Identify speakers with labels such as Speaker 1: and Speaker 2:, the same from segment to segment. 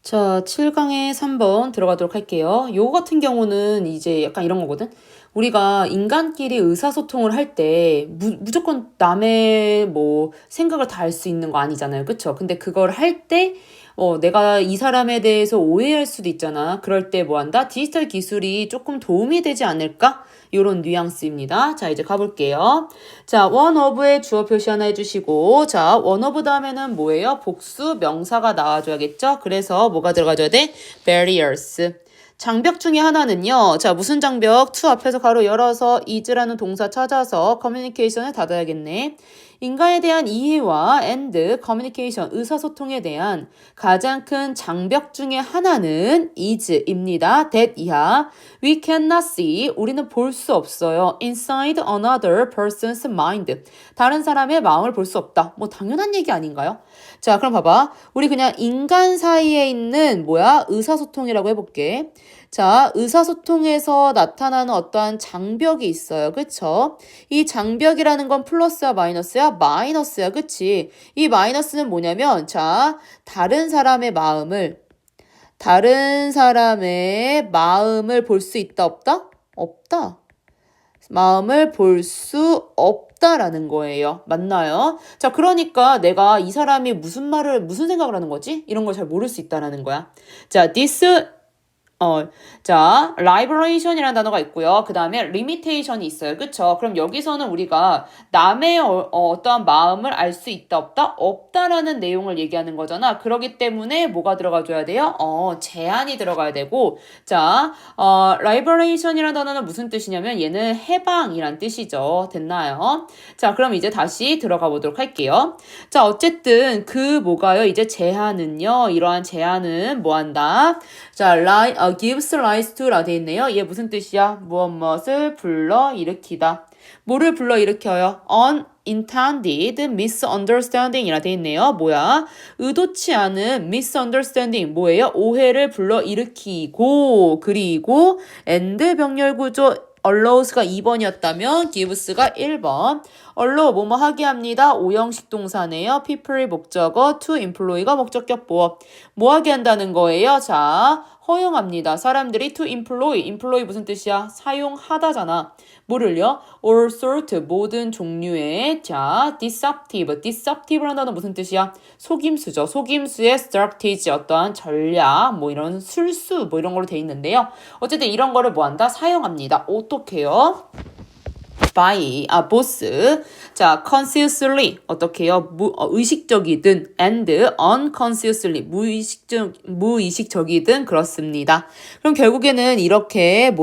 Speaker 1: 자, 7강의 3번 들어가도록 할게요. 요거 같은 경우는 이제 약간 이런 거거든? 우리가 인간끼리 의사소통을 할 때 무조건 남의 뭐 생각을 다 알 수 있는 거 아니잖아요. 그쵸? 근데 그걸 할 때, 내가 이 사람에 대해서 오해할 수도 있잖아. 그럴 때 뭐 한다? 디지털 기술이 조금 도움이 되지 않을까? 요런 뉘앙스입니다. 자, 이제 가볼게요. 자, one of의 주어 표시 하나 해주시고, 자, one of 다음에는 뭐예요? 복수 명사가 나와줘야겠죠? 그래서 뭐가 들어가줘야 돼? barriers. 장벽 중에 하나는요. 자, 무슨 장벽? to 앞에서 가로 열어서 is라는 동사 찾아서 커뮤니케이션을 닫아야겠네. 인간에 대한 이해와 and communication, 의사소통에 대한 가장 큰 장벽 중에 하나는 is입니다. that 이하. We cannot see, 우리는 볼 수 없어요. inside another person's mind. 다른 사람의 마음을 볼 수 없다. 뭐 당연한 얘기 아닌가요? 자, 그럼 봐봐. 우리 그냥 인간 사이에 있는 의사소통이라고 해볼게. 자, 의사소통에서 나타나는 어떠한 장벽이 있어요. 그쵸? 이 장벽이라는 건 플러스야, 마이너스야? 마이너스야. 그치? 이 마이너스는 뭐냐면, 자, 다른 사람의 마음을 볼 수 있다, 없다? 없다. 마음을 볼 수 없다라는 거예요. 맞나요? 자, 그러니까 내가 이 사람이 무슨 생각을 하는 거지? 이런 걸 잘 모를 수 있다라는 거야. 자, liberation이라는 단어가 있고요. 그 다음에 limitation이 있어요. 그쵸? 그럼 여기서는 우리가 남의 어떠한 마음을 알 수 있다, 없다? 없다라는 내용을 얘기하는 거잖아. 그러기 때문에 뭐가 들어가줘야 돼요? 제한이 들어가야 되고, 자, liberation이라는 단어는 무슨 뜻이냐면 얘는 해방이란 뜻이죠. 됐나요? 자, 그럼 이제 다시 들어가 보도록 할게요. 자, 어쨌든 뭐가요? 이제 제한은요. 이러한 제한은 뭐 한다? 자, gives rise to라 돼 있네요. 얘 무슨 뜻이야? 무엇을 불러일으키다. 뭐를 불러일으켜요? unintended misunderstanding 이라 돼 있네요. 뭐야? 의도치 않은 misunderstanding 뭐예요? 오해를 불러일으키고 그리고 and 병렬 구조 allows가 2번이었다면 gives가 1번. allow 뭐뭐 하게 합니다. 오형식 동사네요. people의 목적어 to employ가 목적격 보어. 뭐 하게 한다는 거예요? 자, 허용합니다. 사람들이 to employ 무슨 뜻이야? 사용하다잖아. 뭐를요? all sort 모든 종류의 자, deceptive라는 단어 무슨 뜻이야? 속임수죠. 속임수의 strategy 어떠한 전략 뭐 이런 술수 뭐 이런 걸로 돼 있는데요. 어쨌든 이런 거를 뭐 한다? 사용합니다. 어떻게요? boss. 자, consciously 어떻게 해요? 의식적이든 and unconsciously 무의식적이든 그렇습니다. 그럼 결국에는 이렇게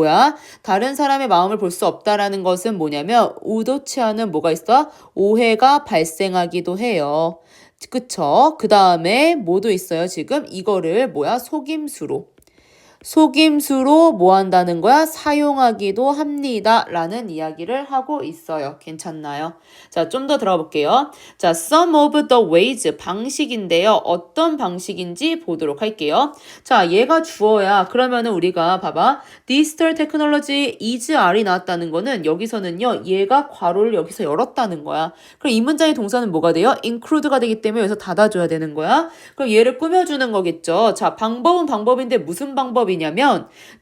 Speaker 1: 다른 사람의 마음을 볼 수 없다라는 것은 뭐냐면 의도치 않은 뭐가 있어? 오해가 발생하기도 해요. 그쵸? 그 다음에 뭐도 있어요? 지금 이거를 속임수로 뭐 한다는 거야? 사용하기도 합니다. 라는 이야기를 하고 있어요. 괜찮나요? 자, 좀 더 들어가 볼게요. 자, some of the ways 방식인데요. 어떤 방식인지 보도록 할게요. 자, 얘가 주어야. 그러면은 우리가 봐봐. digital technology is are이 나왔다는 거는 여기서는요. 얘가 괄호를 여기서 열었다는 거야. 그럼 이 문장의 동사는 뭐가 돼요? include가 되기 때문에 여기서 닫아줘야 되는 거야. 그럼 얘를 꾸며주는 거겠죠. 자, 방법은 방법인데 무슨 방법이냐면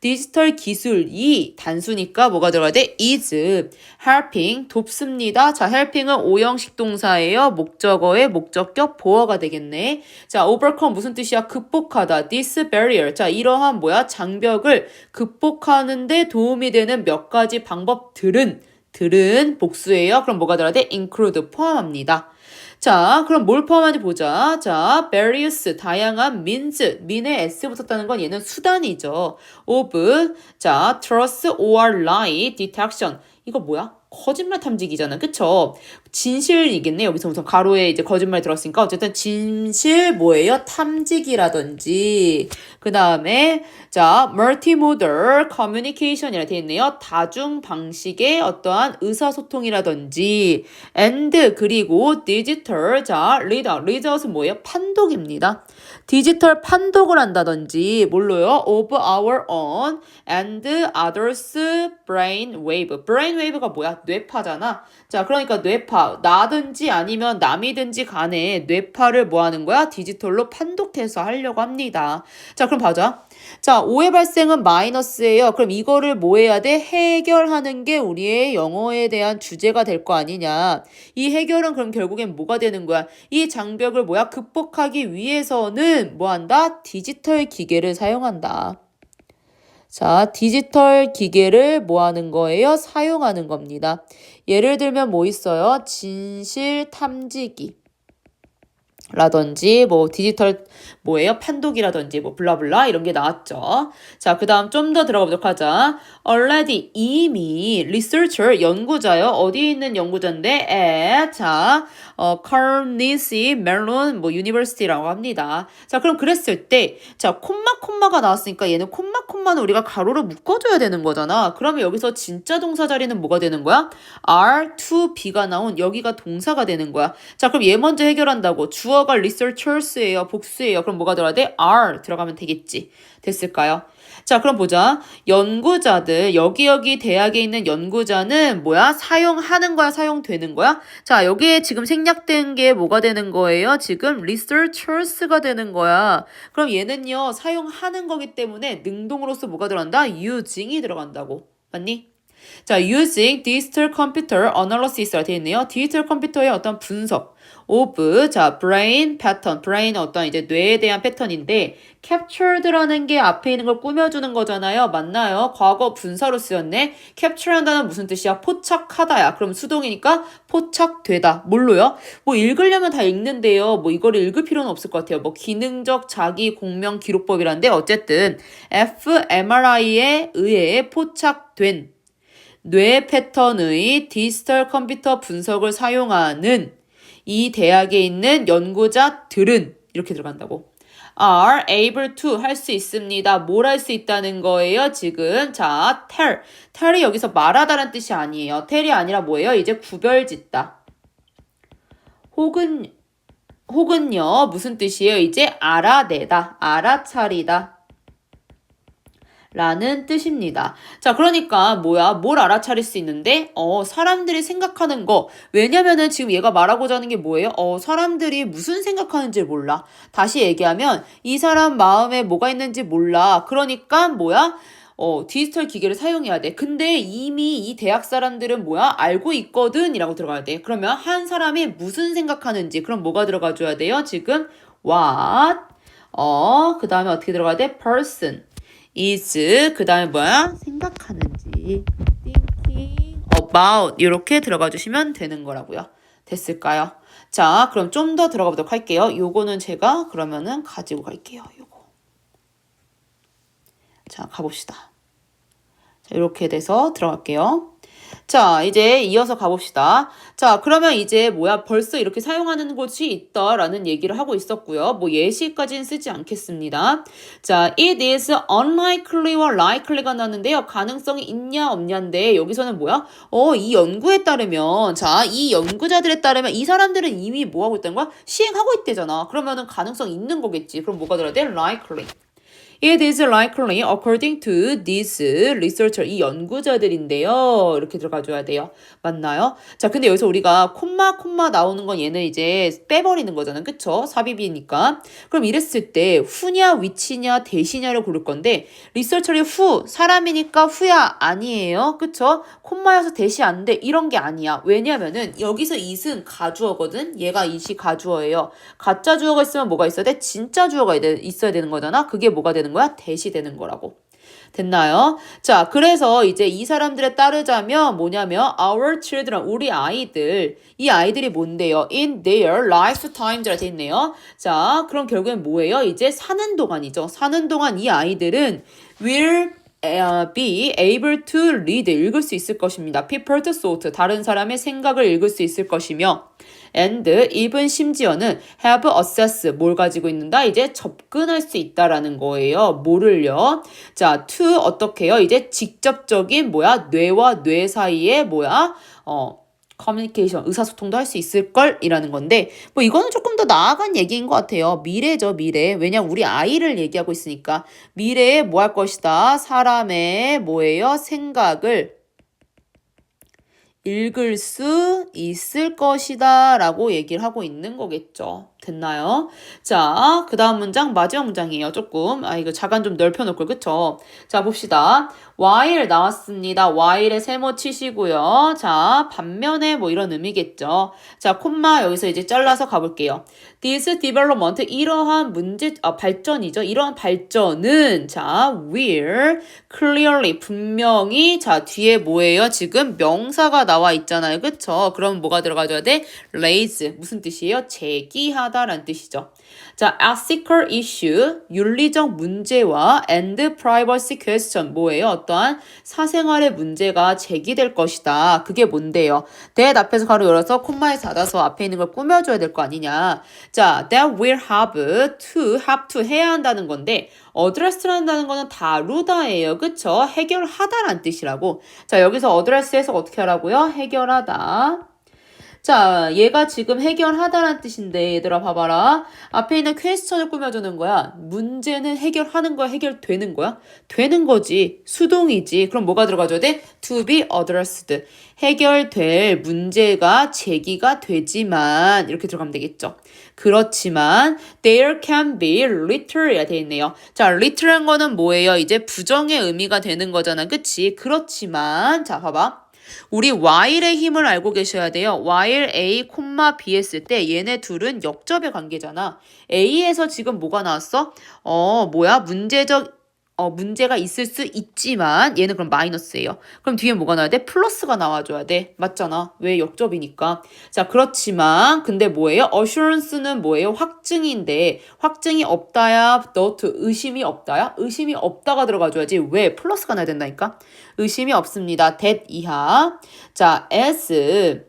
Speaker 1: 디지털 기술이 단수니까 뭐가 들어가야 돼? is helping 돕습니다. 자, helping은 오형식 동사예요. 목적어의 목적격 보어가 되겠네. 자, overcome 무슨 뜻이야? 극복하다. this barrier. 자, 이러한 장벽을 극복하는데 도움이 되는 몇 가지 방법들은 복수예요. 그럼 뭐가 들어야 돼? include 포함합니다. 자, 그럼 뭘 포함하는지 보자. 자, various, 다양한 means, 민에 s 붙었다는 건 얘는 수단이죠. of, 자, trust or lie detection. 이거 뭐야? 거짓말 탐지기잖아. 그쵸? 진실이겠네. 여기서 우선 가로에 이제 거짓말 들었으니까 어쨌든 진실 뭐예요? 탐지기라든지 그 다음에 자 multimodal communication이라 되어 있네요. 다중 방식의 어떠한 의사소통이라든지 and 그리고 digital 자 readout은 뭐예요? 판독입니다. 디지털 판독을 한다든지 뭘로요? of our own and others brain wave. brain wave가 뭐야? 뇌파잖아. 자, 그러니까 뇌파. 나든지 아니면 남이든지 간에 뇌파를 뭐 하는 거야? 디지털로 판독해서 하려고 합니다. 자, 그럼 보자. 자, 오해 발생은 마이너스예요. 그럼 이거를 뭐 해야 돼? 해결하는 게 우리의 영어에 대한 주제가 될 거 아니냐. 이 해결은 그럼 결국엔 뭐가 되는 거야? 이 장벽을 뭐야? 극복하기 위해서는 뭐 한다? 디지털 기계를 사용한다. 자, 디지털 기계를 뭐 하는 거예요? 사용하는 겁니다. 예를 들면 뭐 있어요? 진실 탐지기. 라든지 뭐 디지털 뭐예요? 판독이라든지 뭐 블라블라 이런 게 나왔죠. 자, 그다음 좀 더 들어가보도록 하자. already 이미 researcher 연구자요. 어디에 있는 연구자인데 자, Carnegie Mellon 뭐 University라고 합니다. 자, 그럼 그랬을 때 자, 콤마가 나왔으니까 얘는 콤마는 우리가 가로로 묶어줘야 되는 거잖아. 그러면 여기서 진짜 동사 자리는 뭐가 되는 거야? are to be가 나온 여기가 동사가 되는 거야. 자, 그럼 얘 먼저 해결한다고. 주어가 researchers예요. 복수예요. 그럼 뭐가 들어가야 돼? are 들어가면 되겠지. 됐을까요? 자, 그럼 보자. 연구자들, 여기 대학에 있는 연구자는 뭐야? 사용하는 거야? 사용되는 거야? 자, 여기에 지금 생략된 게 뭐가 되는 거예요? 지금 researchers가 되는 거야. 그럼 얘는요, 사용하는 거기 때문에 능동으로서 뭐가 들어간다? using이 들어간다고. 맞니? 자, using digital computer analysis가 되어 있네요. 디지털 컴퓨터의 어떤 분석 of 자, brain pattern. brain은 어떤 이제 뇌에 대한 패턴인데 captured라는 게 앞에 있는 걸 꾸며주는 거잖아요. 맞나요? 과거 분사로 쓰였네. capture한다는 무슨 뜻이야? 포착하다야. 그럼 수동이니까 포착되다. 뭘로요? 뭐 읽으려면 다 읽는데요. 뭐 이거를 읽을 필요는 없을 것 같아요. 뭐 기능적 자기 공명 기록법이란데 어쨌든 fMRI에 의해 포착된 뇌 패턴의 디지털 컴퓨터 분석을 사용하는 이 대학에 있는 연구자들은 이렇게 들어간다고. are able to 할 수 있습니다. 뭘 할 수 있다는 거예요, 지금. 자, tell이 여기서 말하다라는 뜻이 아니에요. tell이 아니라 뭐예요? 이제 구별짓다. 혹은요, 무슨 뜻이에요? 이제 알아내다, 알아차리다. 라는 뜻입니다. 자, 그러니까 뭐야? 뭘 알아차릴 수 있는데? 사람들이 생각하는 거. 왜냐면은 지금 얘가 말하고자 하는 게 뭐예요? 사람들이 무슨 생각하는지 몰라. 다시 얘기하면 이 사람 마음에 뭐가 있는지 몰라. 그러니까 뭐야? 디지털 기계를 사용해야 돼. 근데 이미 이 대학 사람들은 뭐야? 알고 있거든 이라고 들어가야 돼. 그러면 한 사람이 무슨 생각하는지 그럼 뭐가 들어가줘야 돼요? 지금 what? 그 다음에 어떻게 들어가야 돼? person. is 그 다음에 뭐야? 생각하는지 thinking about 이렇게 들어가 주시면 되는 거라고요. 됐을까요? 자, 그럼 좀 더 들어가 보도록 할게요. 요거는 제가 그러면은 가지고 갈게요. 요거. 자, 가봅시다. 자, 이렇게 돼서 들어갈게요. 자, 이제 이어서 가봅시다. 자, 그러면 이제 뭐야? 벌써 이렇게 사용하는 곳이 있다라는 얘기를 하고 있었고요. 뭐 예시까지는 쓰지 않겠습니다. 자, it is unlikely와 likely가 나왔는데요. 가능성이 있냐 없냐인데 여기서는 뭐야? 이 연구에 따르면 자, 이 연구자들에 따르면 이 사람들은 이미 뭐 하고 있다는 거야? 시행하고 있대잖아. 그러면은 가능성 있는 거겠지. 그럼 뭐가 들어야 돼? likely. It is likely according to this researcher. 이 연구자들인데요. 이렇게 들어가줘야 돼요. 맞나요? 자, 근데 여기서 우리가 콤마 나오는 건 얘는 이제 빼버리는 거잖아. 그쵸? 삽입이니까. 그럼 이랬을 때 후냐, 위치냐, 대시냐를 고를 건데 researcher이 후, 사람이니까 후야 아니에요. 그쵸? 콤마여서 대시 안 돼. 이런 게 아니야. 왜냐면은 여기서 it은 가주어거든. 얘가 it이 가주어예요. 가짜 주어가 있으면 뭐가 있어야 돼? 진짜 주어가 있어야 되는 거잖아. 그게 뭐가 되는 거야? 대시되는 거라고. 됐나요? 자, 그래서 이제 이 사람들에 따르자면 뭐냐면 our children, 우리 아이들. 이 아이들이 뭔데요? In their lifetimes라 돼 있네요. 자, 그럼 결국엔 뭐예요? 이제 사는 동안이죠. 사는 동안 이 아이들은 will be able to read, 읽을 수 있을 것입니다. people's thought, 다른 사람의 생각을 읽을 수 있을 것이며 and even 심지어는 have access, 뭘 가지고 있는다? 이제 접근할 수 있다라는 거예요. 뭐를요? 자, to 어떻게 해요? 이제 직접적인 뭐야? 뇌와 뇌 사이에 뭐야? 커뮤니케이션, 의사소통도 할 수 있을걸? 이라는 건데, 뭐 이거는 조금 더 나아간 얘기인 것 같아요. 미래죠, 미래. 왜냐, 우리 아이를 얘기하고 있으니까. 미래에 뭐 할 것이다? 사람의 뭐예요? 생각을 읽을 수 있을 것이다 라고 얘기를 하고 있는 거겠죠. 됐나요? 자, 그 다음 문장, 마지막 문장이에요. 조금. 이거 자간 좀 넓혀놓을 걸, 그쵸? 자, 봅시다. while 나왔습니다. while에 세모 치시고요. 자, 반면에 뭐 이런 의미겠죠. 자, 콤마 여기서 이제 잘라서 가볼게요. This development, 이러한 발전이죠. 이러한 발전은, 자, will clearly, 분명히, 자, 뒤에 뭐예요? 지금 명사가 나와 있잖아요. 그쵸? 그럼 뭐가 들어가줘야 돼? raise. 무슨 뜻이에요? 제기하다 라는 뜻이죠. 자, ethical issue, 윤리적 문제와 and privacy question, 뭐예요? 어떠한 사생활의 문제가 제기될 것이다. 그게 뭔데요? that 앞에서 가로 열어서 콤마에 닫아서 앞에 있는 걸 꾸며줘야 될 거 아니냐. 자, that will have to 해야 한다는 건데 address라는 거는 다루다예요. 그쵸? 해결하다라는 뜻이라고. 자, 여기서 address에서 어떻게 하라고요? 해결하다. 자, 얘가 지금 해결하다라는 뜻인데 얘들아 봐봐라. 앞에 있는 퀘스천을 꾸며주는 거야. 문제는 해결하는 거야? 해결되는 거야? 되는 거지. 수동이지. 그럼 뭐가 들어가줘야 돼? To be addressed. 해결될 문제가 제기가 되지만 이렇게 들어가면 되겠죠. 그렇지만 there can be little가 돼 있네요. 자, little한 거는 뭐예요? 이제 부정의 의미가 되는 거잖아. 그치? 그렇지만 자, 봐봐. 우리 while의 힘을 알고 계셔야 돼요. while A, B 했을 때 얘네 둘은 역접의 관계잖아. A에서 지금 뭐가 나왔어? 문제가 있을 수 있지만 얘는 그럼 마이너스예요. 그럼 뒤에 뭐가 나와야 돼? 플러스가 나와줘야 돼. 맞잖아. 왜? 역접이니까. 자, 그렇지만 근데 뭐예요? assurance는 뭐예요? 확증인데 확증이 없다야 not 의심이 없다야? 의심이 없다가 들어가줘야지. 왜? 플러스가 나야 된다니까. 의심이 없습니다. that 이하. 자, as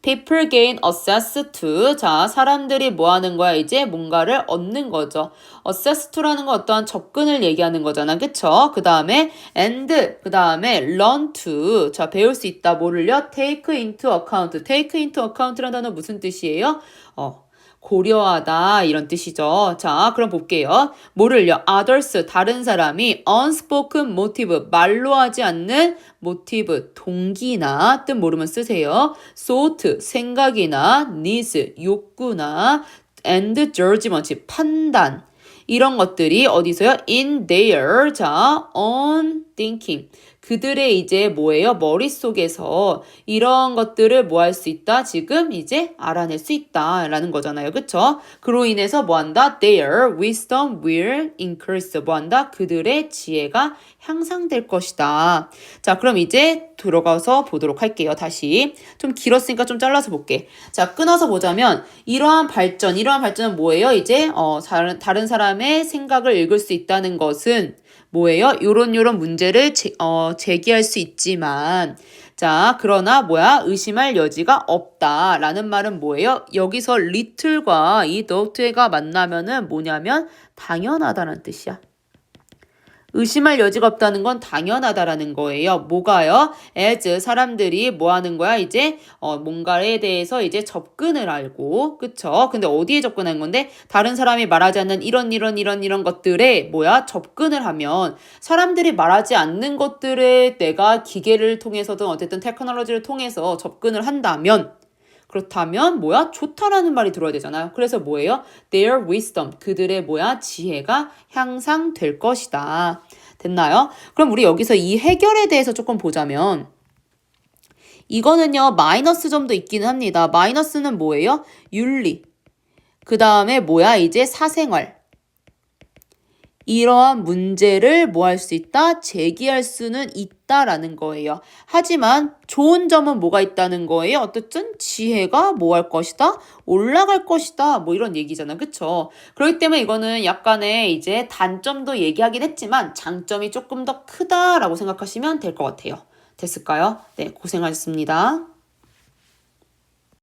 Speaker 1: people gain access to. 자, 사람들이 뭐 하는 거야? 이제 뭔가를 얻는 거죠. access to라는 건 어떠한 접근을 얘기하는 거잖아. 그쵸? 그 다음에 and, 그 다음에 learn to. 자, 배울 수 있다. 뭐를요? take into account. take into account라는 단어 무슨 뜻이에요? 고려하다 이런 뜻이죠. 자, 그럼 볼게요. 뭐를요? others, 다른 사람이 unspoken motive, 말로 하지 않는 motive, 동기나 뜻 모르면 쓰세요. thought, 생각이나 needs, 욕구나 and judgment, 판단 이런 것들이 어디서요? in their, 자, own thinking. 그들의 이제 뭐예요? 머릿속에서 이런 것들을 뭐 할 수 있다? 지금 이제 알아낼 수 있다라는 거잖아요. 그쵸? 그로 인해서 뭐 한다? Their wisdom will increase. 뭐 한다? 그들의 지혜가 향상될 것이다. 자, 그럼 이제 들어가서 보도록 할게요. 다시. 좀 길었으니까 좀 잘라서 볼게. 자, 끊어서 보자면 이러한 발전은 뭐예요? 이제 다른 사람의 생각을 읽을 수 있다는 것은 뭐예요? 요런 문제를 제기할 수 있지만 자, 그러나 의심할 여지가 없다라는 말은 뭐예요? 여기서 little과 이 not가 만나면은 뭐냐면 당연하다는 뜻이야. 의심할 여지가 없다는 건 당연하다라는 거예요. 뭐가요? as 사람들이 뭐 하는 거야? 이제 뭔가에 대해서 이제 접근을 알고, 그쵸? 근데 어디에 접근한 건데 다른 사람이 말하지 않는 이런 것들에 접근을 하면 사람들이 말하지 않는 것들에 내가 기계를 통해서든 어쨌든 테크놀로지를 통해서 접근을 한다면 그렇다면 좋다라는 말이 들어야 되잖아요. 그래서 뭐예요? Their wisdom, 그들의 지혜가 향상될 것이다. 됐나요? 그럼 우리 여기서 이 해결에 대해서 조금 보자면 이거는요. 마이너스 점도 있기는 합니다. 마이너스는 뭐예요? 윤리. 그 다음에 이제 사생활. 이러한 문제를 뭐 할 수 있다? 제기할 수는 있다라는 거예요. 하지만 좋은 점은 뭐가 있다는 거예요? 어쨌든 지혜가 뭐 할 것이다? 올라갈 것이다. 뭐 이런 얘기잖아. 그쵸? 그렇기 때문에 이거는 약간의 이제 단점도 얘기하긴 했지만 장점이 조금 더 크다라고 생각하시면 될 것 같아요. 됐을까요? 네, 고생하셨습니다.